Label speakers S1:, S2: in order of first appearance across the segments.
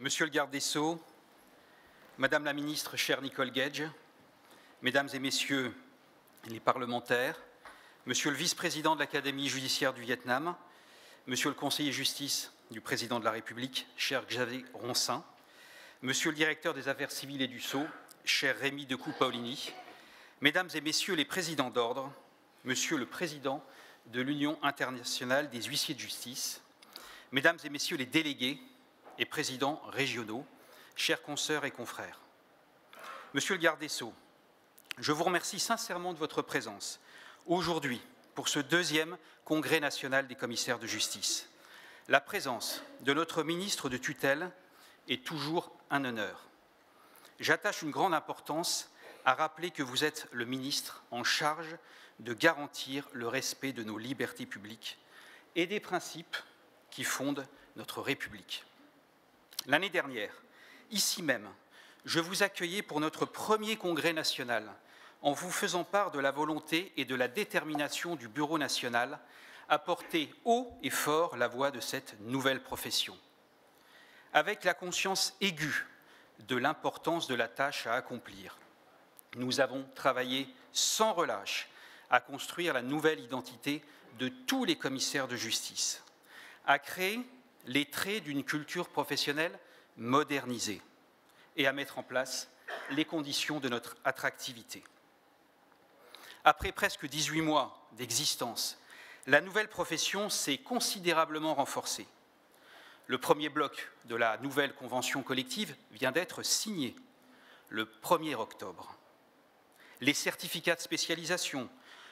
S1: Monsieur le garde des Sceaux, Madame la ministre, chère Nicole Guedj, Mesdames et Messieurs les parlementaires, Monsieur le vice-président de l'Académie judiciaire du Vietnam, Monsieur le conseiller justice du président de la République, cher Xavier Ronsin, Monsieur le directeur des affaires civiles et du Sceau, cher Rémy Decaux-Paolini, Mesdames et Messieurs les présidents d'ordre, Monsieur le président de l'Union internationale des huissiers de justice, Mesdames et Messieurs les délégués et présidents régionaux, chers consoeurs et confrères. Monsieur le garde des Sceaux, je vous remercie sincèrement de votre présence aujourd'hui pour ce deuxième congrès national des commissaires de justice. La présence de notre ministre de tutelle est toujours un honneur. J'attache une grande importance à rappeler que vous êtes le ministre en charge de garantir le respect de nos libertés publiques et des principes qui fondent notre République. L'année dernière, ici même, je vous accueillais pour notre premier congrès national en vous faisant part de la volonté et de la détermination du Bureau national à porter haut et fort la voix de cette nouvelle profession. Avec la conscience aiguë de l'importance de la tâche à accomplir, nous avons travaillé sans relâche à construire la nouvelle identité de tous les commissaires de justice, à créer les traits d'une culture professionnelle modernisée et à mettre en place les conditions de notre attractivité. Après presque 18 mois d'existence, la nouvelle profession s'est considérablement renforcée. Le premier bloc de la nouvelle convention collective vient d'être signé le 1er octobre. Les certificats de spécialisation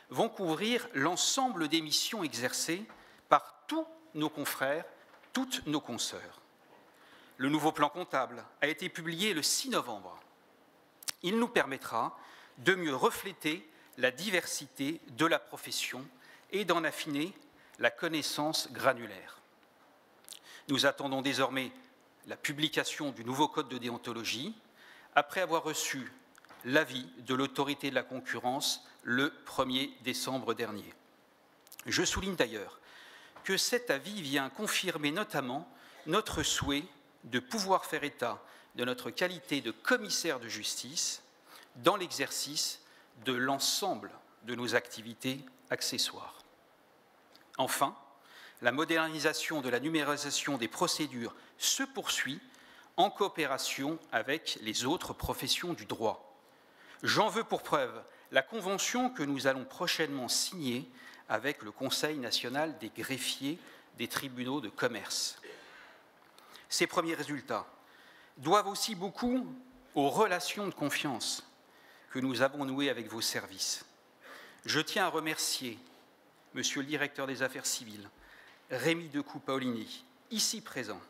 S1: vont couvrir l'ensemble des missions exercées par tous nos confrères, toutes nos consoeurs. Le nouveau plan comptable a été publié le 6 novembre. Il nous permettra de mieux refléter la diversité de la profession et d'en affiner la connaissance granulaire. Nous attendons désormais la publication du nouveau code de déontologie après avoir reçu l'avis de l'autorité de la concurrence le 1er décembre dernier. Je souligne d'ailleurs que cet avis vient confirmer notamment notre souhait de pouvoir faire état de notre qualité de commissaire de justice dans l'exercice de l'ensemble de nos activités accessoires. Enfin, la modernisation de la numérisation des procédures se poursuit en coopération avec les autres professions du droit. J'en veux pour preuve la convention que nous allons prochainement signer avec le Conseil national des greffiers des tribunaux de commerce. Ces premiers résultats doivent aussi beaucoup aux relations de confiance que nous avons nouées avec vos services. Je tiens à remercier Monsieur le directeur des affaires civiles, Rémy Decaux-Paolini, ici présent,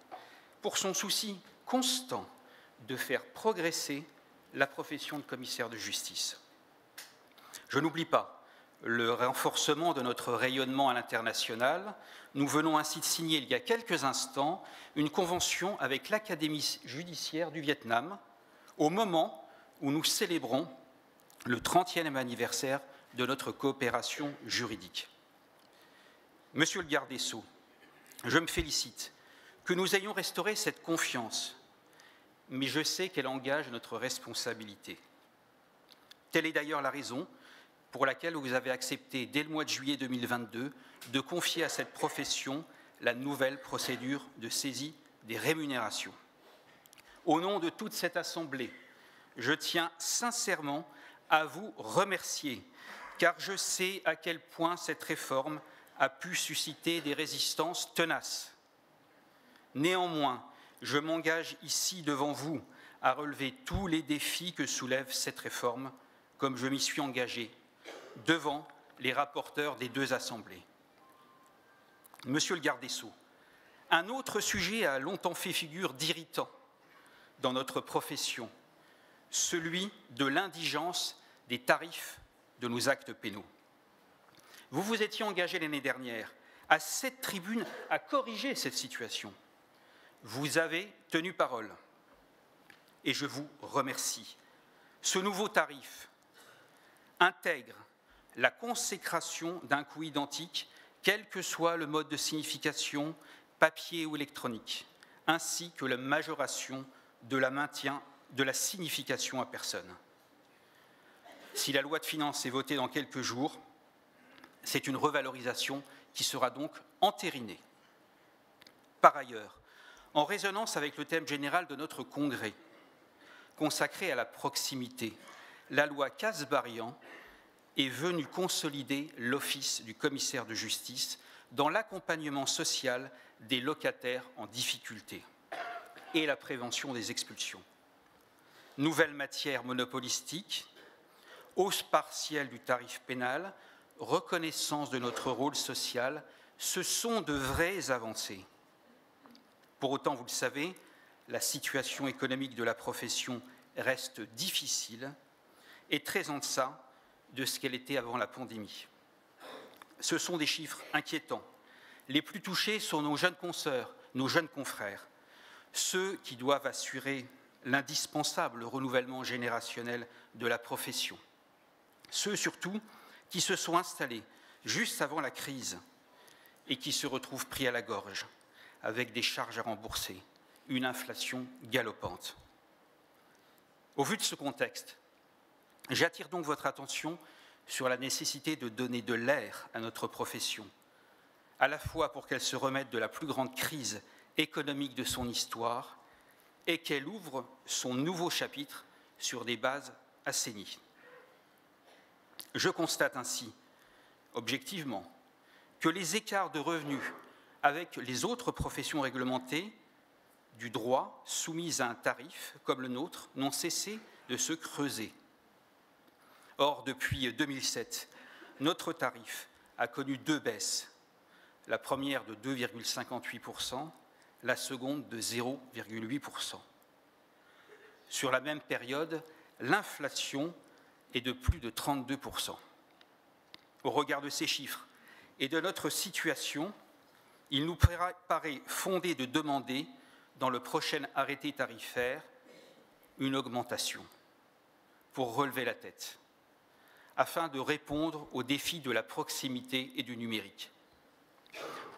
S1: pour son souci constant de faire progresser la profession de commissaire de justice. Je n'oublie pas le renforcement de notre rayonnement à l'international. Nous venons ainsi de signer il y a quelques instants une convention avec l'Académie judiciaire du Vietnam au moment où nous célébrons le 30e anniversaire de notre coopération juridique. Monsieur le garde des Sceaux, je me félicite que nous ayons restauré cette confiance, mais je sais qu'elle engage notre responsabilité. Telle est d'ailleurs la raison pour laquelle vous avez accepté, dès le mois de juillet 2022, de confier à cette profession la nouvelle procédure de saisie des rémunérations. Au nom de toute cette Assemblée, je tiens sincèrement à vous remercier, car je sais à quel point cette réforme a pu susciter des résistances tenaces. Néanmoins, je m'engage ici devant vous à relever tous les défis que soulève cette réforme, comme je m'y suis engagé devant les rapporteurs des deux assemblées. Monsieur le garde des Sceaux, un autre sujet a longtemps fait figure d'irritant dans notre profession, celui de l'indigence des tarifs de nos actes pénaux. Vous vous étiez engagé l'année dernière à cette tribune à corriger cette situation. Vous avez tenu parole et je vous remercie. Ce nouveau tarif intègre la consécration d'un coût identique, quel que soit le mode de signification, papier ou électronique, ainsi que la majoration de la maintien de la signification à personne. Si la loi de finances est votée dans quelques jours, c'est une revalorisation qui sera donc entérinée. Par ailleurs, en résonance avec le thème général de notre congrès, consacré à la proximité, la loi Kasbarian est venue consolider l'office du commissaire de justice dans l'accompagnement social des locataires en difficulté et la prévention des expulsions. Nouvelle matière monopolistique, hausse partielle du tarif pénal, reconnaissance de notre rôle social, ce sont de vraies avancées. Pour autant, vous le savez, la situation économique de la profession reste difficile et très en deçà de ce qu'elle était avant la pandémie. Ce sont des chiffres inquiétants. Les plus touchés sont nos jeunes consoeurs, nos jeunes confrères, ceux qui doivent assurer l'indispensable renouvellement générationnel de la profession. Ceux surtout qui se sont installés juste avant la crise et qui se retrouvent pris à la gorge avec des charges à rembourser, une inflation galopante. Au vu de ce contexte, j'attire donc votre attention sur la nécessité de donner de l'air à notre profession, à la fois pour qu'elle se remette de la plus grande crise économique de son histoire et qu'elle ouvre son nouveau chapitre sur des bases assainies. Je constate ainsi, objectivement, que les écarts de revenus avec les autres professions réglementées du droit soumises à un tarif comme le nôtre n'ont cessé de se creuser. Or, depuis 2007, notre tarif a connu deux baisses, la première de 2,58%, la seconde de 0,8%. Sur la même période, l'inflation est de plus de 32%. Au regard de ces chiffres et de notre situation, il nous paraît fondé de demander, dans le prochain arrêté tarifaire, une augmentation pour relever la tête, afin de répondre aux défis de la proximité et du numérique,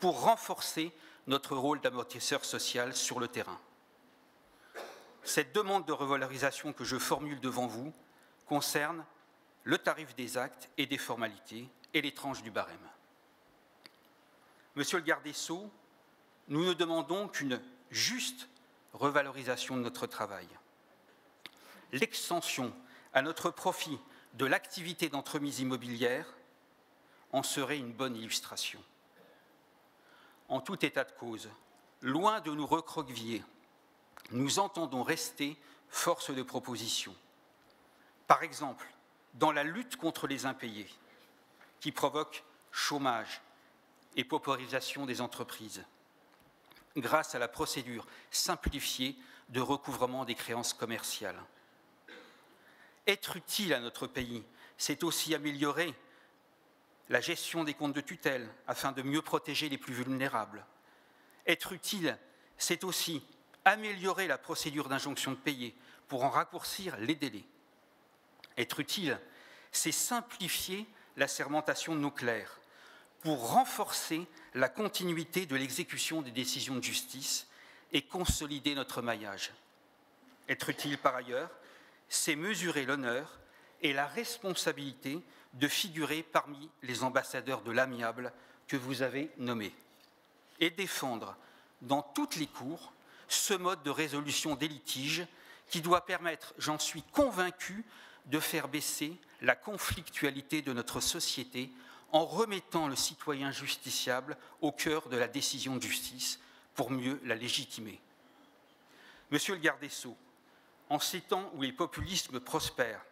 S1: pour renforcer notre rôle d'amortisseur social sur le terrain. Cette demande de revalorisation que je formule devant vous concerne le tarif des actes et des formalités et les tranches du barème. Monsieur le garde des Sceaux, nous ne demandons qu'une juste revalorisation de notre travail. L'extension à notre profit de l'activité d'entremise immobilière en serait une bonne illustration. En tout état de cause, loin de nous recroqueviller, nous entendons rester force de proposition. Par exemple, dans la lutte contre les impayés, qui provoquent chômage et paupérisation des entreprises, grâce à la procédure simplifiée de recouvrement des créances commerciales. Être utile à notre pays, c'est aussi améliorer la gestion des comptes de tutelle afin de mieux protéger les plus vulnérables. Être utile, c'est aussi améliorer la procédure d'injonction de payer pour en raccourcir les délais. Être utile, c'est simplifier la sermentation de nos clercs pour renforcer la continuité de l'exécution des décisions de justice et consolider notre maillage. Être utile par ailleurs, c'est mesurer l'honneur et la responsabilité de figurer parmi les ambassadeurs de l'amiable que vous avez nommés et défendre dans toutes les cours ce mode de résolution des litiges qui doit permettre, j'en suis convaincu, de faire baisser la conflictualité de notre société en remettant le citoyen justiciable au cœur de la décision de justice pour mieux la légitimer. Monsieur le garde des Sceaux, en ces temps où les populismes prospèrent,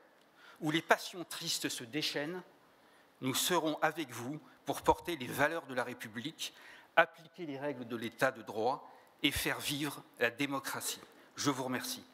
S1: où les passions tristes se déchaînent, nous serons avec vous pour porter les valeurs de la République, appliquer les règles de l'État de droit et faire vivre la démocratie. Je vous remercie.